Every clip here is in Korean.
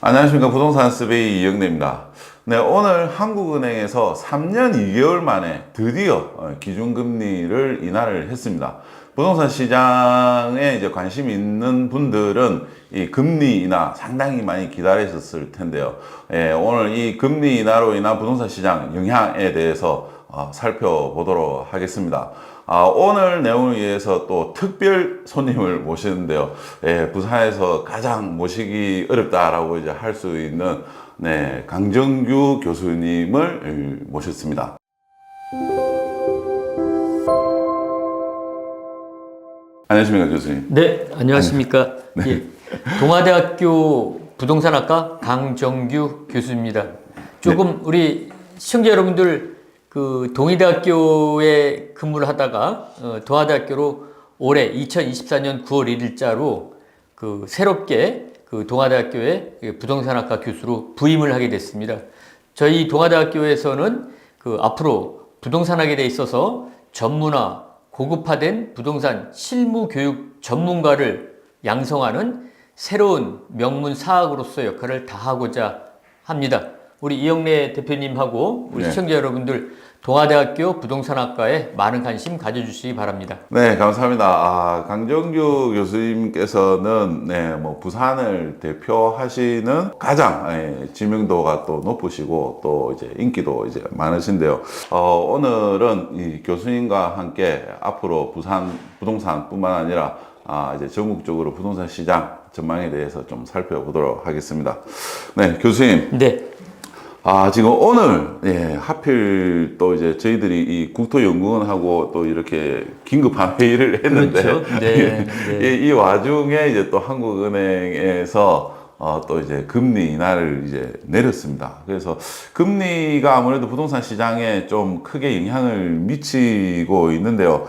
안녕하십니까. 부동산 스베이 이영래입니다. 네, 오늘 한국은행에서 3년 2개월 만에 드디어 기준금리를 인하를 했습니다. 부동산 시장에 이제 관심이 있는 분들은 이 금리 인하 상당히 많이 기다리셨을 텐데요. 오늘 이 금리 인하로 인한 부동산 시장 영향에 대해서 살펴보도록 하겠습니다. 오늘 내용을 위해서 또 특별 손님을 모시는데요. 부산에서 가장 모시기 어렵다라고 이제 할 수 있는 강정규 교수님을 모셨습니다. 안녕하십니까, 교수님. 네, 안녕하십니까. 네. 예, 동아대학교 부동산학과 강정규 교수입니다. 조금 우리 시청자 여러분들 그 동의대학교에 근무를 하다가 동아대학교로 올해 2024년 9월 1일자로 그 새롭게 그 동아대학교의 부동산학과 교수로 부임을 하게 됐습니다. 저희 동아대학교에서는 그 앞으로 부동산학에 대해 있어서 전문화, 고급화된 부동산 실무 교육 전문가를 양성하는 새로운 명문 사학으로서 역할을 다하고자 합니다. 우리 이영래 대표님하고 우리 시청자 여러분들 동아대학교 부동산학과에 많은 관심 가져주시기 바랍니다. 네, 감사합니다. 강정규 교수님께서는 뭐 부산을 대표하시는 가장知名도가 또 높으시고 또 이제 인기도 이제 많으신데요. 오늘은 이 교수님과 함께 앞으로 부산 부동산뿐만 아니라 이제 전국적으로 부동산 시장 전망에 대해서 좀 살펴보도록 하겠습니다. 네, 교수님. 네. 지금 오늘, 하필 또 이제 저희들이 이 국토연구원하고 또 이렇게 긴급한 회의를 했는데, 그렇죠. 네, 네. 이 와중에 이제 또 한국은행에서 또 이제 금리 인하를 이제 내렸습니다. 그래서 금리가 아무래도 부동산 시장에 좀 크게 영향을 미치고 있는데요.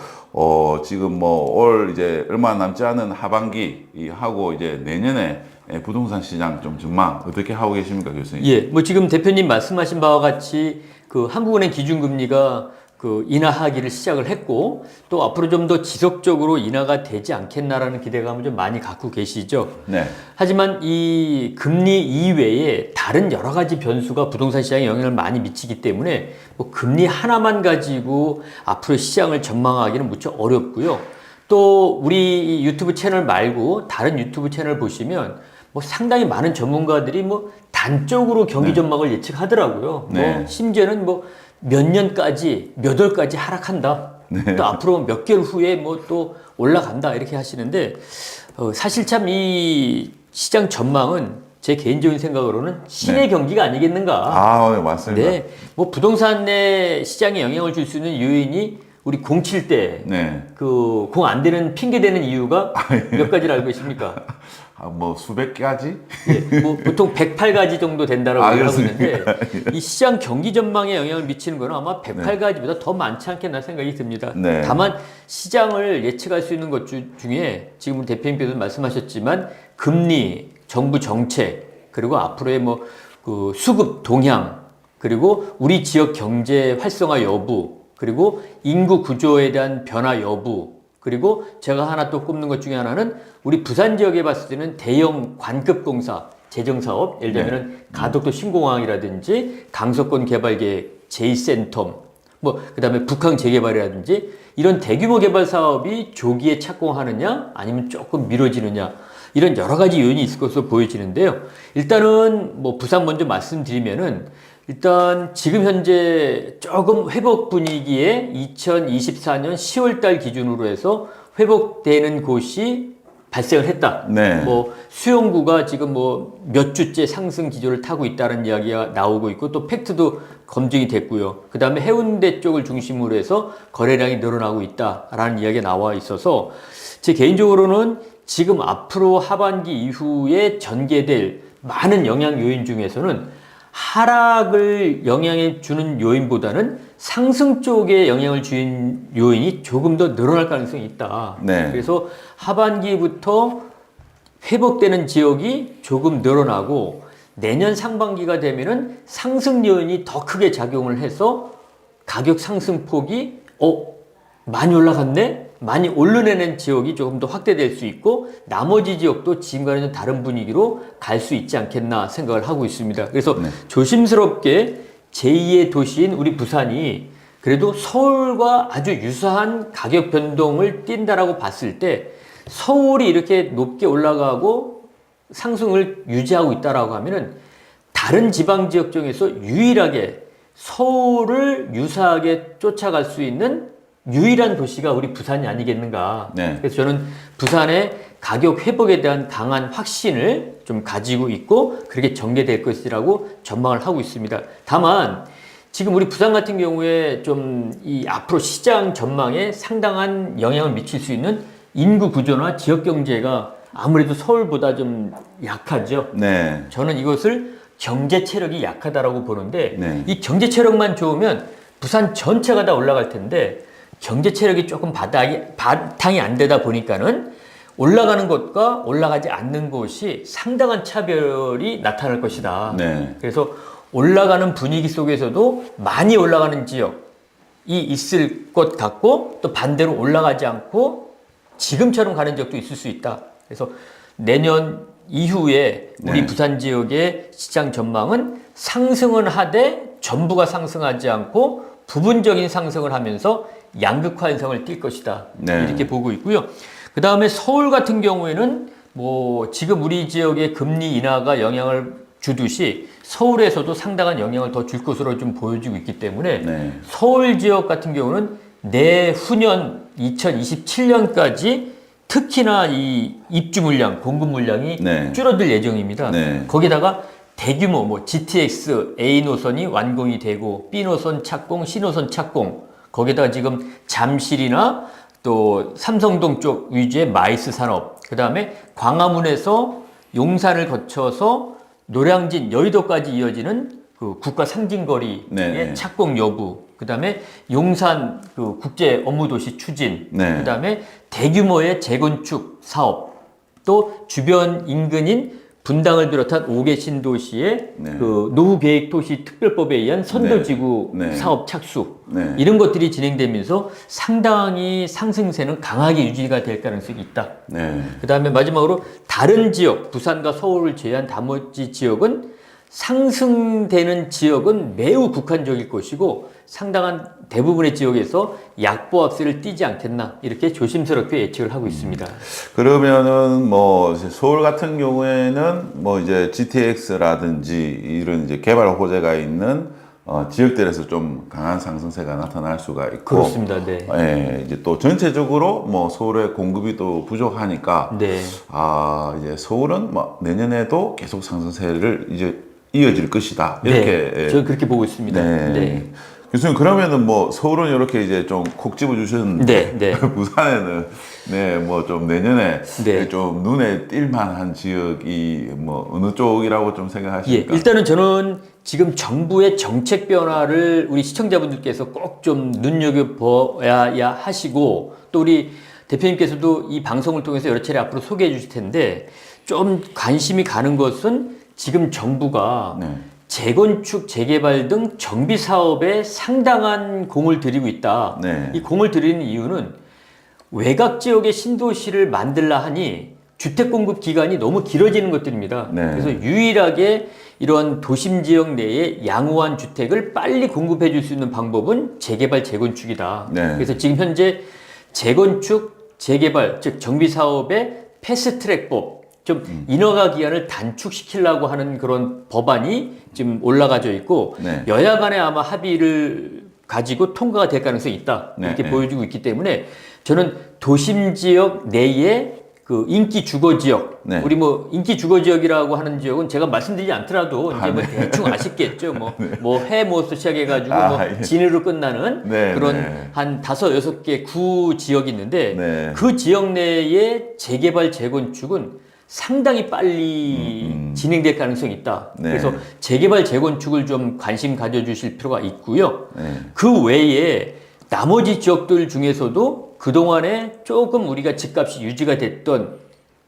지금 뭐 올 이제 얼마 남지 않은 하반기 하고 이제 내년에 부동산 시장 좀 전망 어떻게 하고 계십니까, 교수님? 예, 뭐 지금 대표님 말씀하신 바와 같이 그 한국은행 기준금리가 그 인하하기를 시작을 했고 또 앞으로 좀 더 지속적으로 인하가 되지 않겠나라는 기대감을 좀 많이 갖고 계시죠. 네. 하지만 이 금리 이외에 다른 여러 가지 변수가 부동산 시장에 영향을 많이 미치기 때문에 뭐 금리 하나만 가지고 앞으로 시장을 전망하기는 무척 어렵고요. 또 우리 유튜브 채널 말고 다른 유튜브 채널 보시면 뭐 상당히 많은 전문가들이 뭐 단적으로 경기 전망을 예측하더라고요. 네. 뭐 심지어는 뭐 몇 년까지 몇 월까지 하락한다. 또 앞으로 몇 개월 후에 뭐 또 올라간다 이렇게 하시는데 사실 참 이 시장 전망은 제 개인적인 생각으로는 신의 경기가 아니겠는가. 네, 맞습니다. 네, 뭐 부동산의 시장에 영향을 줄 수 있는 요인이 우리 공 칠 때 그 공 안 되는 핑계 대는 이유가 몇 가지를 알고 계십니까? 뭐 수백 가지? 예, 뭐 보통 108가지 정도 된다라고 하고 그렇습니까? 있는데 이 시장 경기 전망에 영향을 미치는 거는 아마 108가지보다 더 많지 않겠나 생각이 듭니다. 네. 다만 시장을 예측할 수 있는 것 중에 지금 우리 대표님께서 말씀하셨지만 금리, 정부 정책, 그리고 앞으로의 뭐 그 수급 동향, 그리고 우리 지역 경제 활성화 여부, 그리고 인구 구조에 대한 변화 여부, 그리고 제가 하나 또 꼽는 것 중에 하나는 우리 부산 지역에 봤을 때는 대형 관급 공사, 재정사업, 예를 들면 가덕도 신공항이라든지 강서권 개발계획, 제2센텀, 뭐 그다음에 북항 재개발이라든지 이런 대규모 개발 사업이 조기에 착공하느냐 아니면 조금 미뤄지느냐 이런 여러 가지 요인이 있을 것으로 보여지는데요. 일단은 뭐 부산 먼저 말씀드리면은 일단 지금 현재 조금 회복 분위기에 2024년 10월 달 기준으로 해서 회복되는 곳이 발생을 했다. 네. 뭐 수용구가 지금 뭐 몇 주째 상승 기조를 타고 있다는 이야기가 나오고 있고 또 팩트도 검증이 됐고요. 그다음에 해운대 쪽을 중심으로 해서 거래량이 늘어나고 있다라는 이야기가 나와 있어서 제 개인적으로는 지금 앞으로 하반기 이후에 전개될 많은 영향 요인 중에서는 하락을 영향을 주는 요인보다는 상승 쪽에 영향을 주는 요인이 조금 더 늘어날 가능성이 있다. 네. 그래서 하반기부터 회복되는 지역이 조금 늘어나고 내년 상반기가 되면은 상승 요인이 더 크게 작용을 해서 가격 상승폭이 많이 올라갔네? 많이 오르내는 지역이 조금 더 확대될 수 있고 나머지 지역도 지금과는 다른 분위기로 갈 수 있지 않겠나 생각을 하고 있습니다. 그래서 조심스럽게 제2의 도시인 우리 부산이 그래도 서울과 아주 유사한 가격 변동을 띈다라고 봤을 때 서울이 이렇게 높게 올라가고 상승을 유지하고 있다라고 하면은 다른 지방 지역 중에서 유일하게 서울을 유사하게 쫓아갈 수 있는 유일한 도시가 우리 부산이 아니겠는가. 네. 그래서 저는 부산의 가격 회복에 대한 강한 확신을 좀 가지고 있고 그렇게 전개될 것이라고 전망을 하고 있습니다. 다만 지금 우리 부산 같은 경우에 좀 이 앞으로 시장 전망에 상당한 영향을 미칠 수 있는 인구 구조나 지역 경제가 아무래도 서울보다 좀 약하죠. 네. 저는 이것을 경제 체력이 약하다라고 보는데 네. 이 경제 체력만 좋으면 부산 전체가 다 올라갈 텐데 경제 체력이 조금 바탕이 안 되다 보니까는 올라가는 곳과 올라가지 않는 곳이 상당한 차별이 나타날 것이다. 네. 그래서 올라가는 분위기 속에서도 많이 올라가는 지역이 있을 것 같고 또 반대로 올라가지 않고 지금처럼 가는 지역도 있을 수 있다. 그래서 내년 이후에 우리 네. 부산 지역의 시장 전망은 상승은 하되 전부가 상승하지 않고 부분적인 상승을 하면서 양극화 현상을 띌 것이다. 네. 이렇게 보고 있고요. 그 다음에 서울 같은 경우에는 뭐 지금 우리 지역의 금리 인하가 영향을 주듯이 서울에서도 상당한 영향을 더 줄 것으로 좀 보여지고 있기 때문에 네. 서울 지역 같은 경우는 내후년 2027년까지 특히나 이 입주 물량, 공급 물량이 네. 줄어들 예정입니다. 네. 거기다가 대규모 뭐 GTX A 노선이 완공이 되고 B 노선 착공, C 노선 착공, 거기다가 지금 잠실이나 또 삼성동 쪽 위주의 마이스 산업, 그 다음에 광화문에서 용산을 거쳐서 노량진, 여의도까지 이어지는 그 국가 상징거리의 네. 착공 여부, 그 다음에 용산 그 국제 업무도시 추진, 네. 그 다음에 대규모의 재건축 사업, 또 주변 인근인 분당을 비롯한 5개 신도시의 네. 그 노후계획도시 특별법에 의한 선도지구 네. 네. 사업 착수, 네. 이런 것들이 진행되면서 상당히 상승세는 강하게 유지가 될 가능성이 있다. 네. 그 다음에 마지막으로 다른 지역, 부산과 서울을 제외한 나머지 지역은 상승되는 지역은 매우 국한적일 것이고 상당한 대부분의 지역에서 약보합세를 띠지 않겠나 이렇게 조심스럽게 예측을 하고 있습니다. 그러면은 뭐 이제 서울 같은 경우에는 뭐 이제 GTX라든지 이런 이제 개발 호재가 있는 지역들에서 좀 강한 상승세가 나타날 수가 있고 그렇습니다. 네. 예, 이제 또 전체적으로 뭐 서울의 공급이 또 부족하니까 네. 이제 서울은 뭐 내년에도 계속 상승세를 이제 이어질 것이다. 이렇게 네. 저는 그렇게 보고 있습니다. 네. 네. 교수님 그러면은 뭐 서울은 이렇게 이제 좀 콕 집어 주셨는데 네, 네. 부산에는 네 뭐 좀 내년에 네. 좀 눈에 띌 만한 지역이 뭐 어느 쪽이라고 좀 예, 생각하십니까? 일단은 저는 지금 정부의 정책 변화를 우리 시청자분들께서 꼭 좀 눈여겨봐야 하시고 또 우리 대표님께서도 이 방송을 통해서 여러 차례 앞으로 소개해 주실 텐데 좀 관심이 가는 것은 지금 정부가 네. 재건축, 재개발 등 정비 사업에 상당한 공을 들이고 있다. 네. 이 공을 들이는 이유는 외곽 지역의 신도시를 만들라 하니 주택 공급 기간이 너무 길어지는 것들입니다. 네. 그래서 유일하게 이런 도심 지역 내에 양호한 주택을 빨리 공급해 줄 수 있는 방법은 재개발, 재건축이다. 네. 그래서 지금 현재 재건축, 재개발, 즉 정비 사업의 패스트트랙법, 좀 인허가 기한을 단축시키려고 하는 그런 법안이 지금 올라가져 있고 네. 여야 간에 아마 합의를 가지고 통과가 될 가능성이 있다. 네, 이렇게 네. 보여지고 있기 때문에 저는 도심 지역 내에 그 인기 주거 지역, 네. 우리 뭐 인기 주거 지역이라고 하는 지역은 제가 말씀드리지 않더라도 이제 뭐 대충 아시겠죠. 뭐 해모부터 시작해가지고 뭐 예. 진으로 끝나는 네, 그런 네. 한 5-6개 구 지역이 있는데 네. 그 지역 내에 재개발, 재건축은 상당히 빨리 진행될 가능성이 있다. 네. 그래서 재개발, 재건축을 좀 관심 가져주실 필요가 있고요. 네. 그 외에 나머지 지역들 중에서도 그동안에 조금 우리가 집값이 유지가 됐던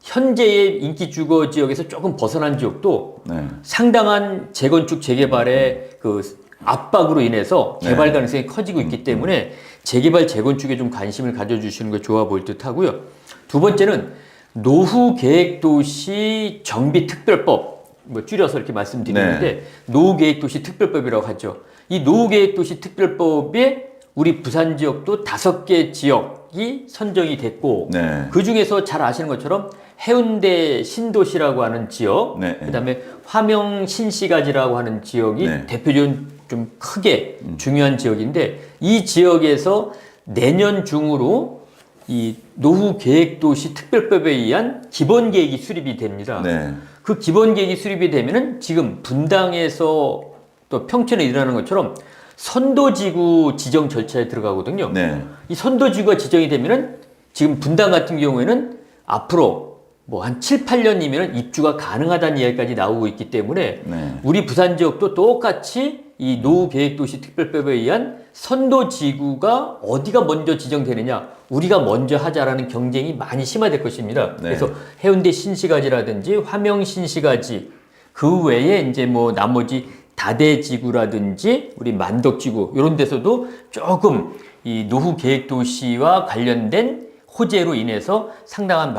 현재의 인기 주거 지역에서 조금 벗어난 지역도 네. 상당한 재건축, 재개발의 그 압박으로 인해서 개발 네. 가능성이 커지고 있기 때문에 재개발 재건축에 좀 관심을 가져주시는 게 좋아 보일 듯 하고요. 두 번째는 노후계획도시 정비특별법, 뭐 줄여서 이렇게 말씀드리는데 노후계획도시 특별법이라고 하죠. 이 노후계획도시 특별법에 우리 부산 지역도 5개 지역이 선정이 됐고 네. 그 중에서 잘 아시는 것처럼 해운대 신도시라고 하는 지역, 네. 그다음에 화명 신시가지라고 하는 지역이 네. 대표적인 좀 크게 중요한 지역인데 이 지역에서 내년 중으로 이 노후계획도시 특별법에 의한 기본계획이 수립이 됩니다. 네. 그 기본계획이 수립이 되면은 지금 분당에서 또 평촌에 일어나는 것처럼 선도지구 지정 절차에 들어가거든요. 네. 이 선도지구가 지정이 되면은 지금 분당 같은 경우에는 앞으로 뭐 한 7, 8년이면 입주가 가능하다는 이야기까지 나오고 있기 때문에 네. 우리 부산 지역도 똑같이 이 노후계획도시 특별법에 의한 선도지구가 어디가 먼저 지정되느냐 우리가 먼저 하자라는 경쟁이 많이 심화될 것입니다. 네. 그래서 해운대 신시가지라든지 화명 신시가지 그 외에 이제 뭐 나머지 다대지구라든지 우리 만덕지구 이런 데서도 조금 이 노후계획도시와 관련된 호재로 인해서 상당한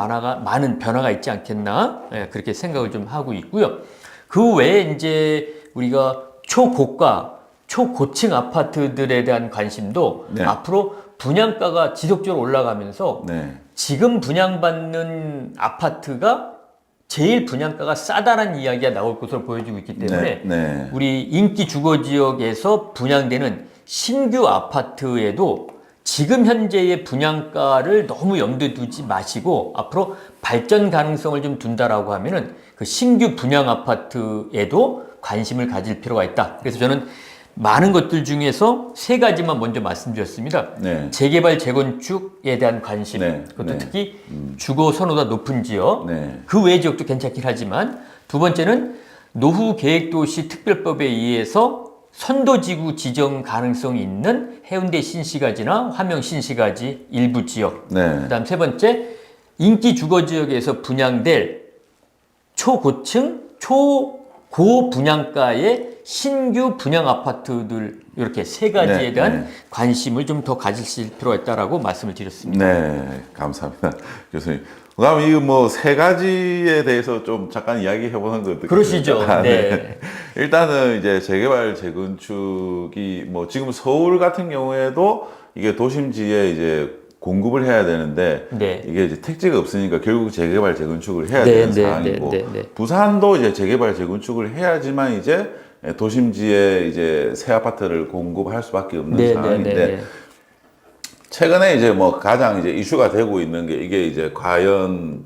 많은 변화가 있지 않겠나 그렇게 생각을 좀 하고 있고요. 그 외에 이제 우리가 초고가, 초고층 아파트들에 대한 관심도 네. 앞으로 분양가가 지속적으로 올라가면서 네. 지금 분양받는 아파트가 제일 분양가가 싸다라는 이야기가 나올 것으로 보여지고 있기 때문에 네. 우리 인기 주거 지역에서 분양되는 신규 아파트에도 지금 현재의 분양가를 너무 염두에 두지 마시고 앞으로 발전 가능성을 좀 둔다라고 하면은 그 신규 분양 아파트에도 관심을 가질 필요가 있다. 그래서 저는 많은 것들 중에서 3가지만 먼저 말씀드렸습니다. 네. 재개발, 재건축에 대한 관심, 네. 그것도 네. 특히 주거 선호도가 높은 지역, 네. 그 외의 지역도 괜찮긴 하지만 두 번째는 노후계획도시 특별법에 의해서 선도지구 지정 가능성이 있는 해운대 신시가지나 화명 신시가지 일부 지역. 네. 그다음 세 번째 인기 주거 지역에서 분양될 초고층, 초고 분양가의 신규 분양 아파트들 이렇게 3가지에 네, 대한 네. 관심을 좀 더 가지실 필요가 있다라고 말씀을 드렸습니다. 네, 감사합니다, 교수님. 그다음 이 뭐 3가지에 대해서 좀 잠깐 이야기해보는 거 어떻게? 그러시죠. 네. 일단은 이제 재개발 재건축이 뭐 지금 서울 같은 경우에도 이게 도심지에 이제 공급을 해야 되는데 네. 이게 이제 택지가 없으니까 결국 재개발 재건축을 해야 네, 되는 네, 상황이고 네, 네, 네. 부산도 이제 재개발 재건축을 해야지만 이제 도심지에 이제 새 아파트를 공급할 수밖에 없는 네, 상황인데. 네, 네, 네. 최근에 이제 뭐 가장 이제 이슈가 되고 있는 게 이게 이제 과연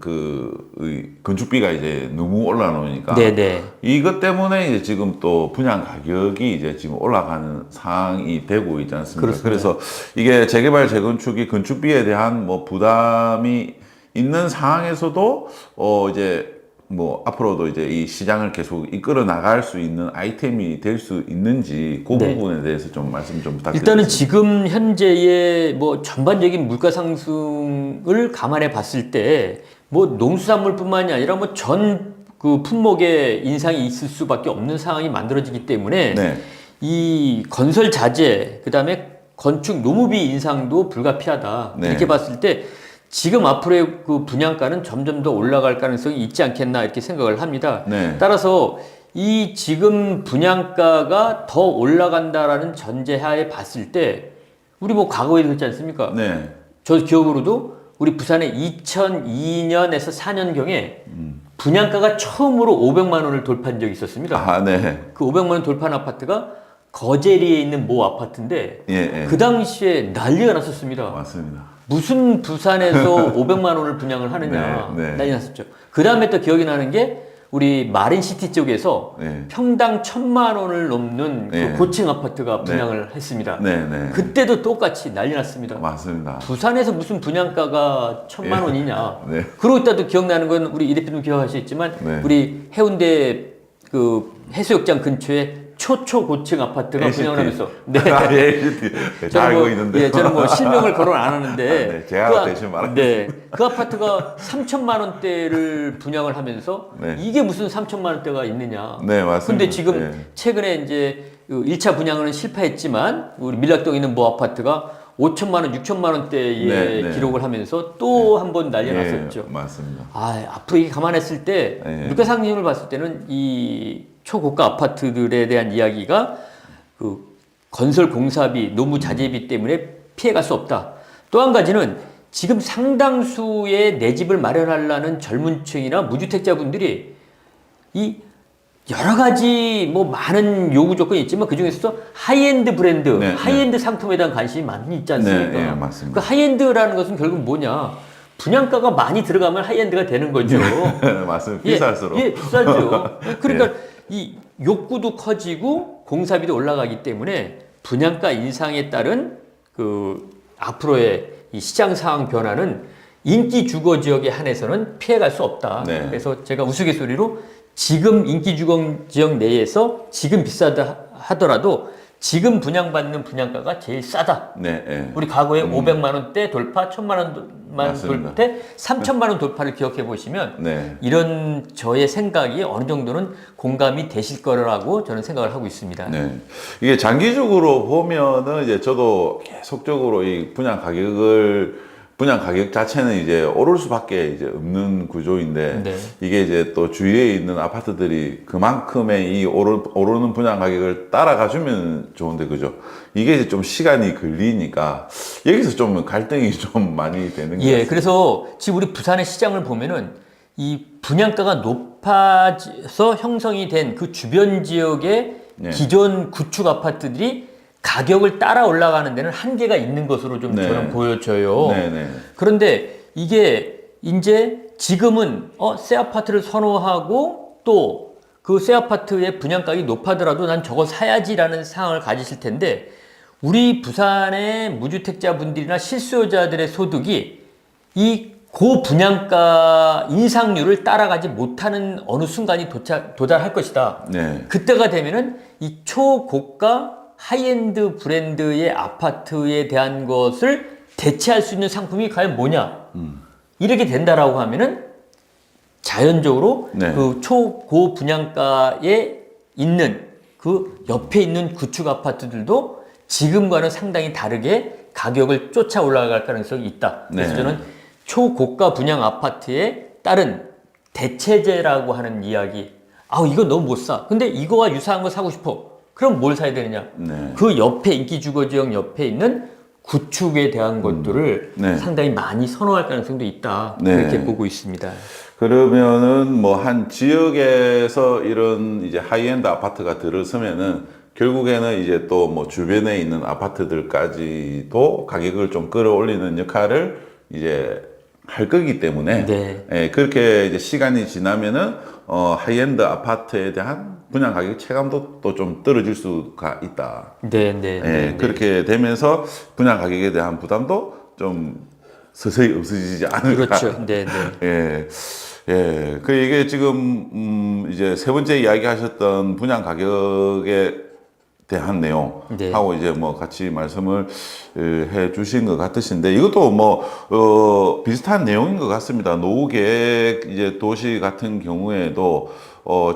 이 건축비가 이제 너무 올라놓으니까 네네. 이것 때문에 이제 지금 또 분양 가격이 이제 지금 올라가는 상황이 되고 있지 않습니까? 그렇습니다. 그래서 이게 재개발 재건축이 건축비에 대한 뭐 부담이 있는 상황에서도 이제 뭐 앞으로도 이제 이 시장을 계속 이끌어 나갈 수 있는 아이템이 될 수 있는지 그 네. 부분에 대해서 좀 말씀 좀 부탁드립니다. 일단은 지금 현재의 뭐 전반적인 물가 상승을 감안해 봤을 때 뭐 농수산물뿐만이 아니라 뭐 전 그 품목의 인상이 있을 수밖에 없는 상황이 만들어지기 때문에 네. 이 건설 자재 그다음에 건축 노무비 인상도 불가피하다. 네. 이렇게 봤을 때 지금 앞으로의 그 분양가는 점점 더 올라갈 가능성이 있지 않겠나 이렇게 생각을 합니다. 네. 따라서 이 지금 분양가가 더 올라간다라는 전제하에 봤을 때 우리 뭐 과거에도 그렇지 않습니까? 네. 저 기억으로도 우리 부산에 2002년에서 4년경에 분양가가 처음으로 500만 원을 돌파한 적이 있었습니다. 아, 네. 그 500만 원 돌파한 아파트가 거제리에 있는 모 아파트인데 예, 예. 그 당시에 난리가 났었습니다. 맞습니다. 무슨 부산에서 500만 원을 분양을 하느냐 네, 네. 난리 났었죠. 그 다음에 또 기억이 나는 게 우리 마린시티 쪽에서 네. 평당 1,000만 원을 넘는 네. 그 고층 아파트가 분양을 했습니다. 네, 네. 그때도 똑같이 난리 났습니다. 맞습니다. 부산에서 무슨 분양가가 1,000만 원이냐. 네. 그러고 있다도 기억나는 건 우리 이 대표님 기억하시겠지만 네. 우리 해운대 그 해수욕장 근처에 초초고층 아파트가 LCT. 분양을 하면서 네. LCT. 다 저는 알고 뭐, 있는데. 예, 저는 뭐 실명을 거론 안 하는데 네, 제가 대신 말하겠습니다. 네, 그 아파트가 3천만 원대를 분양을 하면서 네. 이게 무슨 3천만 원대가 있느냐. 네, 맞습니다. 근데 지금 네. 최근에 이제 1차 분양은 실패했지만 우리 밀락동에 있는 모 아파트가 5천만 원, 6천만 원대의 네, 네. 기록을 하면서 또 한 번 난리 예, 났었죠. 맞습니다. 앞으로 이게 감안했을 때 네. 물가상승률을 봤을 때는 이 초고가 아파트들에 대한 이야기가 그 건설 공사비, 노무 자재비 때문에 피해갈 수 없다. 또 한 가지는 지금 상당수의 내 집을 마련하려는 젊은층이나 무주택자분들이 이 여러 가지 뭐 많은 요구 조건이 있지만 그 중에서도 하이엔드 브랜드, 네, 하이엔드 상품에 대한 관심이 많이 있지 않습니까? 네, 예, 맞습니다. 그 하이엔드라는 것은 결국 뭐냐? 분양가가 많이 들어가면 하이엔드가 되는 거죠. 맞습니다. 비쌀수록. 예, 비싸죠. 그러니까 이 욕구도 커지고 공사비도 올라가기 때문에 분양가 인상에 따른 그 앞으로의 이 시장 상황 변화는 인기 주거 지역에 한해서는 피해갈 수 없다. 네. 그래서 제가 우스갯소리로 지금 인기 주거 지역 내에서 지금 비싸다 하더라도 지금 분양받는 분양가가 제일 싸다. 네, 예. 우리 과거에 500만 원대 돌파, 1000만 원만 맞습니다. 돌때 3천만 원 돌파를 기억해 보시면 네. 이런 저의 생각이 어느 정도는 공감이 되실 거라고 저는 생각을 하고 있습니다. 네. 이게 장기적으로 보면은 이제 저도 계속적으로 이 분양 가격 자체는 이제 오를 수밖에 이제 없는 구조인데 네. 이게 이제 또 주위에 있는 아파트들이 그만큼의 이 오르는 분양 가격을 따라가 주면 좋은데 그죠? 이게 이제 좀 시간이 걸리니까 여기서 좀 갈등이 좀 많이 되는 것 예, 같습니다. 그래서 지금 우리 부산의 시장을 보면은 이 분양가가 높아져서 형성이 된 그 주변 지역의 네. 기존 구축 아파트들이 가격을 따라 올라가는 데는 한계가 있는 것으로 좀 네. 저는 보여져요. 네네. 그런데 이게 이제 지금은 새 아파트를 선호하고 또 그 새 아파트의 분양가격이 높아더라도 난 저거 사야지라는 상황을 가지실 텐데 우리 부산의 무주택자 분들이나 실수요자들의 소득이 이 고분양가 인상률을 따라가지 못하는 어느 순간이 도달할 것이다. 네. 그때가 되면은 이 초고가 하이엔드 브랜드의 아파트에 대한 것을 대체할 수 있는 상품이 과연 뭐냐? 이렇게 된다라고 하면은 자연적으로 네. 그 초고 분양가에 있는 그 옆에 있는 구축 아파트들도 지금과는 상당히 다르게 가격을 쫓아 올라갈 가능성이 있다. 그래서 네. 저는 초고가 분양 아파트에 따른 대체제라고 하는 이야기. 이거 너무 못 사. 근데 이거와 유사한 거 사고 싶어. 그럼 뭘 사야 되느냐? 네. 그 옆에 인기 주거 지역 옆에 있는 구축에 대한 것들을 네. 상당히 많이 선호할 가능성도 있다. 네. 그렇게 보고 있습니다. 그러면은 뭐 한 지역에서 이런 이제 하이엔드 아파트가 들어서면은 결국에는 이제 또 뭐 주변에 있는 아파트들까지도 가격을 좀 끌어올리는 역할을 이제 할 거기 때문에 네. 예, 그렇게 이제 시간이 지나면은 하이엔드 아파트에 대한 분양 가격 체감도 또 좀 떨어질 수가 있다. 네, 네, 예, 네. 그렇게 되면서 분양 가격에 대한 부담도 좀 서서히 없어지지 않을까. 그렇죠. 네, 네. 예, 예. 그 이게 지금 이제 세 번째 이야기하셨던 분양 가격에 대한 내용 네. 하고 이제 뭐 같이 말씀을 해 주신 것 같으신데 이것도 뭐 비슷한 내용인 것 같습니다. 노후 계획 이제 도시 같은 경우에도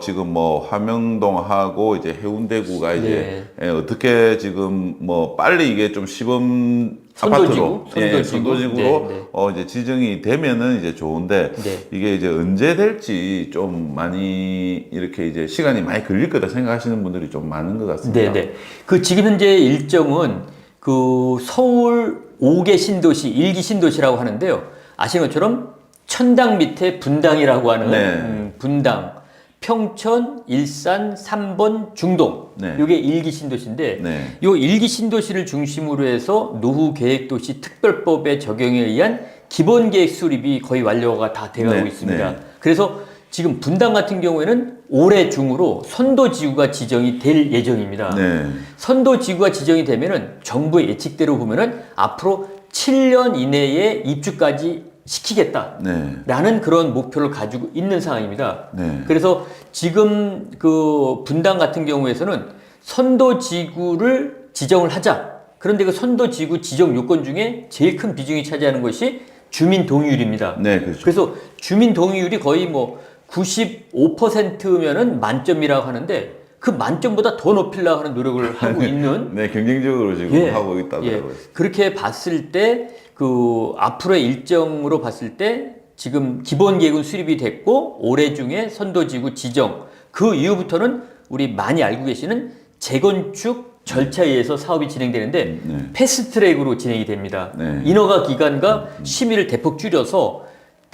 지금 뭐 화명동하고 이제 해운대구가 이제 어떻게 지금 뭐 빨리 이게 좀 시범 아파트로 선도지구로 네, 네. 이제 지정이 되면은 이제 좋은데 네. 이게 이제 언제 될지 좀 많이 이렇게 이제 시간이 많이 걸릴 거다 생각하시는 분들이 좀 많은 것 같습니다. 네, 네. 그 지금 현재 일정은 그 서울 5개 신도시, 1기 신도시라고 하는데요. 아시는 것처럼 천당 밑에 분당이라고 하는 네. 분당, 평천, 일산, 삼본, 중동. 네. 이게 1기 신도시인데 네. 요 1기 신도시를 중심으로 해서 노후계획도시 특별법의 적용에 의한 기본계획 수립이 거의 완료가 다 돼가고 네. 있습니다. 네. 그래서 지금 분당 같은 경우에는 올해 중으로 선도지구가 지정이 될 예정입니다. 네. 선도지구가 지정이 되면은 정부의 예측대로 보면은 앞으로 7년 이내에 입주까지 시키겠다. 네. 라는 그런 목표를 가지고 있는 상황입니다. 네. 그래서 지금 그 분당 같은 경우에서는 선도지구를 지정을 하자. 그런데 그 선도지구 지정 요건 중에 제일 큰 비중이 차지하는 것이 주민 동의율입니다. 네, 그렇죠. 그래서 주민 동의율이 거의 뭐 95%면은 만점이라고 하는데 그 만점보다 더 높이려고 하는 노력을 하고 있는 네, 경쟁적으로 지금 예, 하고 있다고 예. 알고 있습니다. 그렇게 봤을 때 그 앞으로의 일정으로 봤을 때 지금 기본 계획은 수립이 됐고 올해 중에 선도지구 지정 그 이후부터는 우리 많이 알고 계시는 재건축 절차에 의해서 사업이 진행되는데 네. 패스트트랙으로 진행이 됩니다. 네. 인허가 기간과 심의를 대폭 줄여서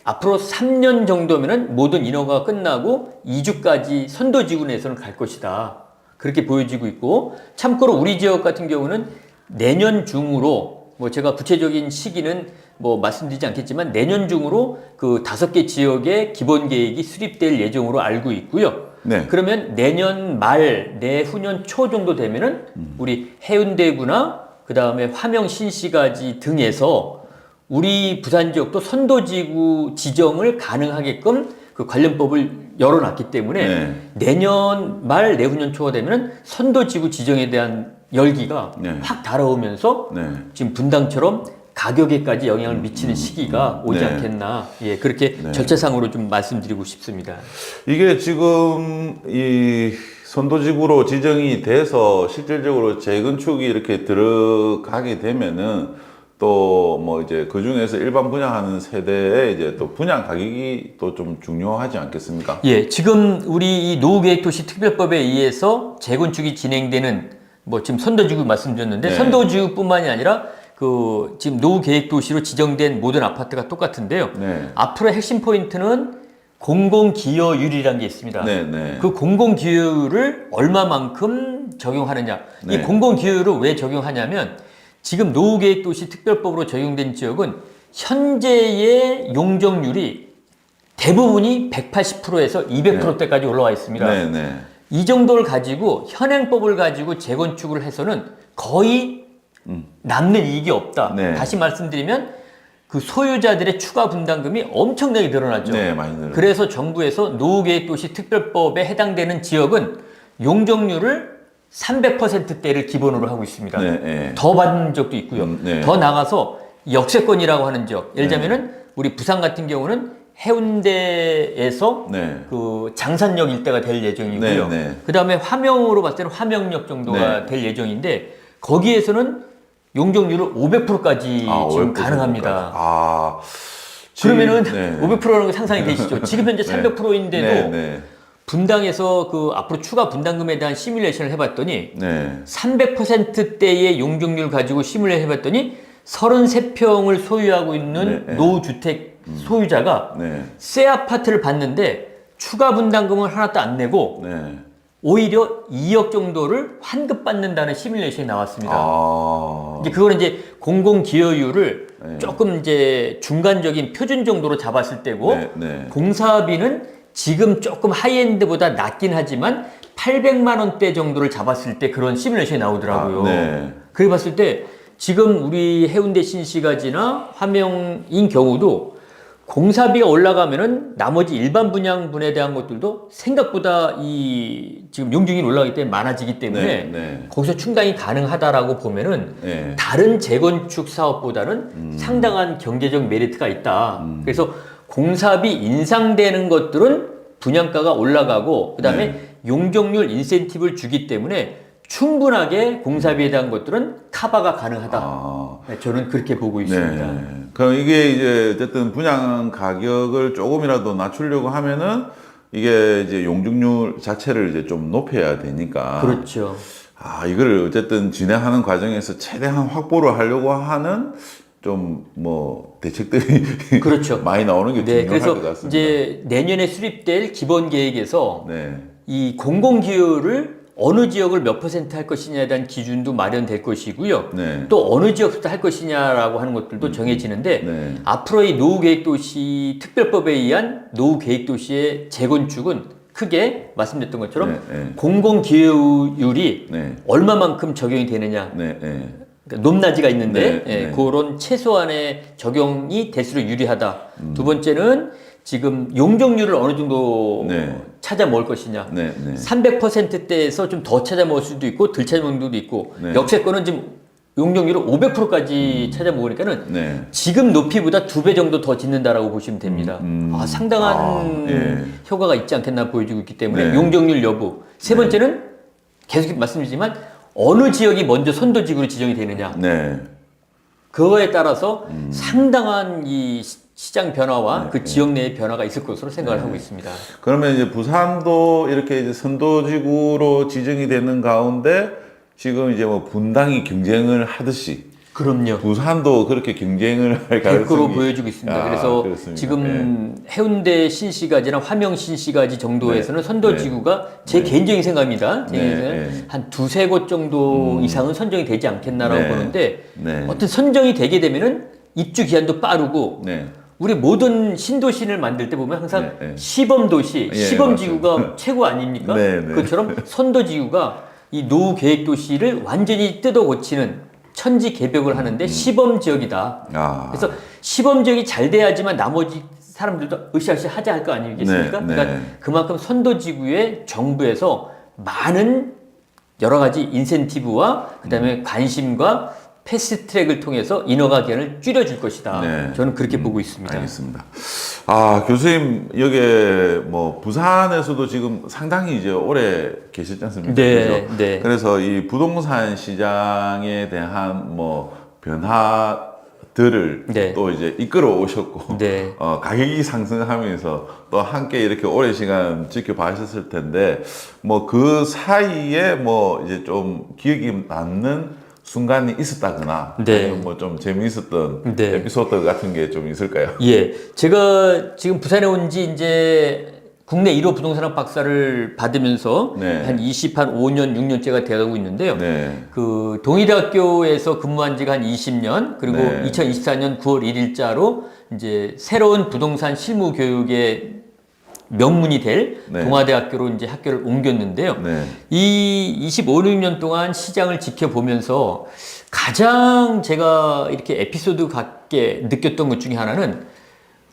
앞으로 3년 정도면은 모든 인허가가 끝나고 2주까지 선도지구 내에서는 갈 것이다. 그렇게 보여지고 있고 참고로 우리 지역 같은 경우는 내년 중으로 뭐 제가 구체적인 시기는 뭐 말씀드리지 않겠지만 내년 중으로 그 5개 지역의 기본 계획이 수립될 예정으로 알고 있고요. 네. 그러면 내년 말, 내후년 초 정도 되면은 우리 해운대구나 그 다음에 화명 신시가지 등에서 우리 부산 지역도 선도지구 지정을 가능하게끔 그 관련법을 열어놨기 때문에 네. 내년 말, 내후년 초가 되면은 선도지구 지정에 대한 열기가 네. 확 달아오면서 네. 지금 분당처럼 가격에까지 영향을 미치는 시기가 오지 네. 않겠나. 예, 그렇게 네. 절차상으로 좀 말씀드리고 싶습니다. 이게 지금 이 선도지구로 지정이 돼서 실질적으로 재건축이 이렇게 들어가게 되면은 또 뭐 이제 그 중에서 일반 분양하는 세대에 이제 또 분양 가격이 또 좀 중요하지 않겠습니까? 예, 지금 우리 이 노후계획도시 특별법에 의해서 재건축이 진행되는 뭐 지금 선도지구 말씀드렸는데 네. 선도지구뿐만이 아니라 그 지금 노후계획도시로 지정된 모든 아파트가 똑같은데요. 네. 앞으로 핵심 포인트는 공공기여율이라는 게 있습니다. 네, 네. 그 공공기여율을 얼마만큼 적용하느냐. 네. 이 공공기여율을 왜 적용하냐면 지금 노후계획도시 특별법으로 적용된 지역은 현재의 용적률이 대부분이 180%에서 200%대까지 올라와 있습니다. 네, 네. 이 정도를 가지고 현행법을 가지고 재건축을 해서는 거의 남는 이익이 없다. 네. 다시 말씀드리면 그 소유자들의 추가 분담금이 엄청나게 늘어났죠. 네, 많이 늘어났죠. 그래서 정부에서 노후계획도시 특별법에 해당되는 지역은 용적률을 300%대를 기본으로 하고 있습니다. 네, 네. 더 받는 적도 있고요. 네. 더 나가서 역세권이라고 하는 지역. 예를 네. 들면은 우리 부산 같은 경우는 해운대에서 네. 그 장산역 일대가 될 예정이고요. 네, 네. 그 다음에 화명으로 봤을 때는 화명역 정도가 네. 될 예정인데 거기에서는 용적률을 500%까지 지금 500% 가능합니다. 아. 그러면은 네. 500%라는 거 상상이 되시죠? 지금 현재 300%인데도 네, 네. 분당에서 그 앞으로 추가 분담금에 대한 시뮬레이션을 해봤더니 네. 300%대의 용적률 가지고 시뮬레이션 해봤더니 33평을 소유하고 있는 네. 노후주택 소유자가 네. 새 아파트를 봤는데 추가 분담금을 하나도 안 내고 네. 오히려 2억 정도를 환급받는다는 시뮬레이션이 나왔습니다. 아. 이제 그거는 이제 공공기여율을 네. 조금 이제 중간적인 표준 정도로 잡았을 때고 네, 네. 공사비는 지금 조금 하이엔드보다 낮긴 하지만 800만 원대 정도를 잡았을 때 그런 시뮬레이션이 나오더라고요. 네. 그래 봤을 때 지금 우리 해운대 신시가지나 화명인 경우도 공사비가 올라가면은 나머지 일반 분양분에 대한 것들도 생각보다 이 지금 용적률이 올라가기 때문에 많아지기 때문에 네, 네. 거기서 충당이 가능하다라고 보면은 네. 다른 재건축 사업보다는 상당한 경제적 메리트가 있다. 그래서 공사비 인상되는 것들은 분양가가 올라가고 그다음에 네. 용적률 인센티브를 주기 때문에 충분하게 공사비에 대한 것들은 카바가 가능하다. 아. 네, 저는 그렇게 보고 있습니다. 네. 그럼 이게 이제 어쨌든 분양 가격을 조금이라도 낮추려고 하면은 이게 이제 용적률 자체를 이제 좀 높여야 되니까. 그렇죠. 아, 이거를 어쨌든 진행하는 과정에서 최대한 확보를 하려고 하는 좀 뭐 대책들이 그렇죠. 많이 나오는 게 네, 중요할 것 그래서 같습니다. 이제 내년에 수립될 기본 계획에서 네. 이 공공기여를 어느 지역을 몇 % 할 것이냐에 대한 기준도 마련될 것이고요. 네. 또 어느 지역부터 할 것이냐라고 하는 것들도 정해지는데 네. 앞으로의 노후계획도시 특별법에 의한 노후계획도시의 재건축은 크게 말씀드렸던 것처럼 네, 네. 공공기여율이 네. 얼마만큼 적용이 되느냐 네. 네. 그러니까 높낮이가 있는데 네, 네. 그런 최소한의 적용이 될수록 유리하다. 두 번째는 지금 용적률을 어느 정도 네. 찾아 먹을 것이냐. 네, 네. 300%대에서 좀 더 찾아 먹을 수도 있고 덜 찾아 먹는 수도 있고 네. 역세권은 지금 용적률을 500%까지 찾아 먹으니까는 네. 지금 높이보다 2배 정도 더 짓는다라고 보시면 됩니다. 상당한 예. 효과가 있지 않겠나 보여지고 있기 때문에 네. 용적률 여부. 세 번째는 계속 말씀드리지만 어느 지역이 먼저 선도지구로 지정이 되느냐. 네. 그거에 따라서 상당한 이 시장 변화와 그 지역 내의 변화가 있을 것으로 생각을 하고 있습니다. 그러면 이제 부산도 이렇게 이제 선도지구로 지정이 되는 가운데 지금 이제 뭐 분당이 경쟁을 하듯이 그럼요. 부산도 그렇게 경쟁을 할 100% 가능성이 보여주고 있습니다. 아, 그래서 그렇습니까? 지금 해운대 신시가지나 화명 신시가지 정도에서는 선도지구가 제 개인적인 생각입니다. 제 개인적인 생각은 한 두세 곳 정도 이상은 선정이 되지 않겠나라고 네. 보는데 네. 어떤 선정이 되게 되면은 입주 기한도 빠르고 네. 우리 모든 신도시를 만들 때 보면 항상 네, 네. 시범도시, 예, 시범지구가 최고 아닙니까? 네, 네. 그것처럼 선도지구가 이 노후 계획 도시를 완전히 뜯어 고치는 천지 개벽을 하는데 시범 지역이다. 아. 그래서 시범 지역이 잘 돼야지만 나머지 사람들도 으쌰으쌰 하자 할 거 아니겠습니까? 네, 그러니까 네. 그만큼 선도지구에 정부에서 많은 여러 가지 인센티브와 그다음에 관심과 패스트트랙을 통해서 인허가 기한을 줄여줄 것이다. 네. 저는 그렇게 보고 있습니다. 알겠습니다. 아, 교수님, 여기 뭐 부산에서도 지금 상당히 이제 오래 계셨지 않습니까? 네, 그죠? 네. 그래서 이 부동산 시장에 대한 뭐 변화들을 네. 또 이제 이끌어 오셨고, 네. 가격이 상승하면서 또 함께 이렇게 오랜 시간 지켜봐셨을 텐데, 뭐 그 사이에 뭐 이제 좀 기억이 남는 순간이 있었다거나, 네. 아니면 뭐 좀 재미있었던 네. 에피소드 같은 게 좀 있을까요? 예. 제가 지금 부산에 온 지 이제 국내 1호 부동산학 박사를 받으면서 네. 한 5년, 6년째가 되어가고 있는데요. 네. 그 동의대학교에서 근무한 지가 한 20년, 그리고 네. 2024년 9월 1일자로 이제 새로운 부동산 실무 교육의 명문이 될 네. 동아대학교로 이제 학교를 옮겼는데요. 네. 이 25, 6년 동안 시장을 지켜보면서 가장 제가 이렇게 에피소드 같게 느꼈던 것 중에 하나는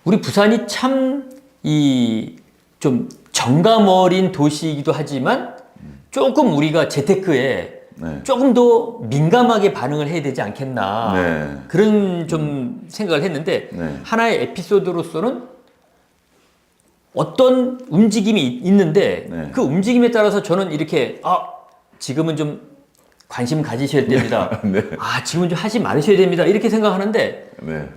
우리 부산이 참 이 좀 정감 어린 도시이기도 하지만 조금 우리가 재테크에 네. 조금 더 민감하게 반응을 해야 되지 않겠나 네. 그런 좀 생각을 했는데 네. 하나의 에피소드로서는 어떤 움직임이 있는데 네. 그 움직임에 따라서 저는 이렇게 지금은 좀 관심 가지셔야 됩니다. 네. 지금은 좀 하지 말으셔야 됩니다. 이렇게 생각하는데 네.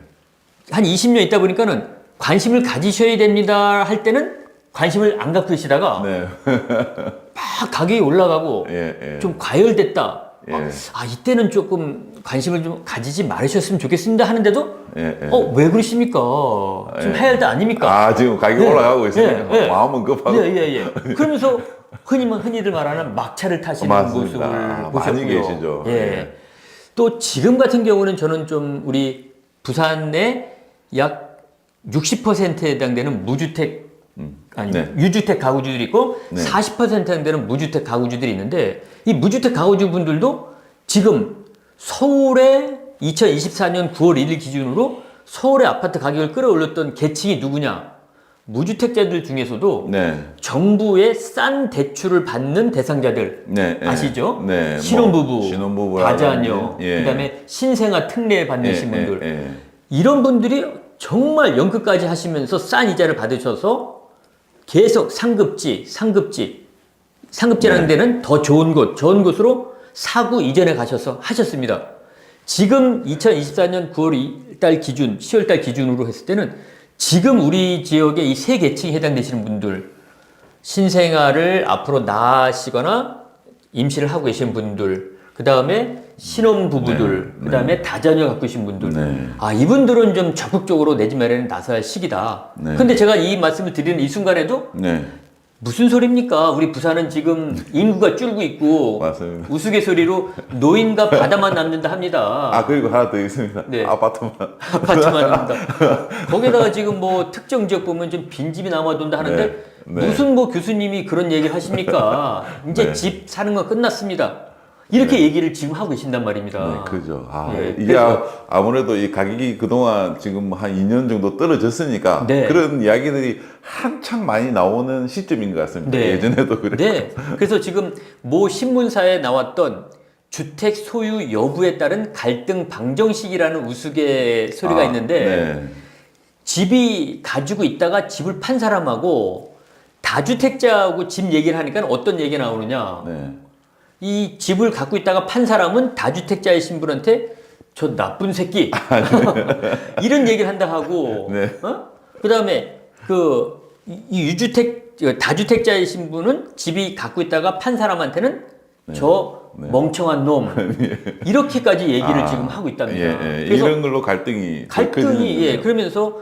한 20년 있다 보니까는 관심을 가지셔야 됩니다 할 때는 관심을 안 갖고 계시다가 네. 막 가격이 올라가고 예, 예. 좀 과열됐다. 예. 이때는 조금 관심을 좀 가지지 말으셨으면 좋겠습니다 하는데도 예, 예. 왜 그러십니까? 좀 예. 해야 할 때 아닙니까? 아, 지금 가격이 예. 올라가고 있으니까 예, 예. 마음은 급하고. 예. 그러면서 흔히들 말하는 막차를 타시는 맞습니다. 모습을 많이 보셨고요. 계시죠. 예. 예. 또 지금 같은 경우는 저는 좀 우리 부산에 약 60%에 해당되는 무주택 네. 유주택 가구주들이 있고 네. 40%에 해당되는 무주택 가구주들이 있는데 이 무주택 가구주 분들도 지금 서울의 2024년 9월 1일 기준으로 서울의 아파트 가격을 끌어올렸던 계층이 누구냐? 무주택자들 중에서도 네. 정부의 싼 대출을 받는 대상자들 네. 예. 아시죠? 네. 신혼부부, 뭐, 신혼부부 다자녀, 예. 그다음에 신생아 특례 받으신 예, 분들 예, 예. 이런 분들이 정말 연금까지 하시면서 싼 이자를 받으셔서 계속 상급지라는 네. 데는 더 좋은 곳으로 사구 이전에 가셔서 하셨습니다. 지금 2024년 9월 달 기준, 10월 달 기준으로 했을 때는 지금 우리 지역의 이 세 계층에 해당되시는 분들, 신생아를 앞으로 낳으시거나 임신을 하고 계신 분들, 그 다음에 신혼부부들, 네. 그 다음에 다자녀 갖고 계신 분들. 네. 이분들은 좀 적극적으로 내 집 마련에 나서야 할 시기다. 네. 근데 제가 이 말씀을 드리는 이 순간에도 네. 무슨 소리입니까? 우리 부산은 지금 인구가 줄고 있고 맞습니다. 우스갯소리로 노인과 바다만 남는다 합니다. 그리고 하나 더 있습니다. 네. 아파트만. 아파트만 남는다. 거기다가 지금 뭐 특정 지역 보면 좀 빈집이 남아돈다 하는데 네. 네. 무슨 뭐 교수님이 그런 얘기를 하십니까? 이제 네. 집 사는 건 끝났습니다. 이렇게 얘기를 지금 하고 계신단 말입니다. 네, 그죠. 아, 예, 이게 그래서- 아무래도 이 가격이 그동안 지금 한 2년 정도 떨어졌으니까 네. 그런 이야기들이 한창 많이 나오는 시점인 것 같습니다. 네. 예전에도 그랬고. 네. 그래서 지금 모 신문사에 나왔던 주택 소유 여부에 따른 갈등 방정식이라는 우스갯소리가 있는데 네. 집이 가지고 있다가 집을 판 사람하고 다주택자하고 집 얘기를 하니까 어떤 얘기가 나오느냐. 네. 이 집을 갖고 있다가 판 사람은 다주택자이신 분한테 저 나쁜 새끼 이런 얘기를 한다 하고 네. 그다음에 이 유주택 다주택자이신 분은 집이 갖고 있다가 판 사람한테는 저 멍청한 놈 이렇게까지 얘기를 지금 하고 있답니다. 예, 예. 그래서 이런 걸로 갈등이 예, 그러면서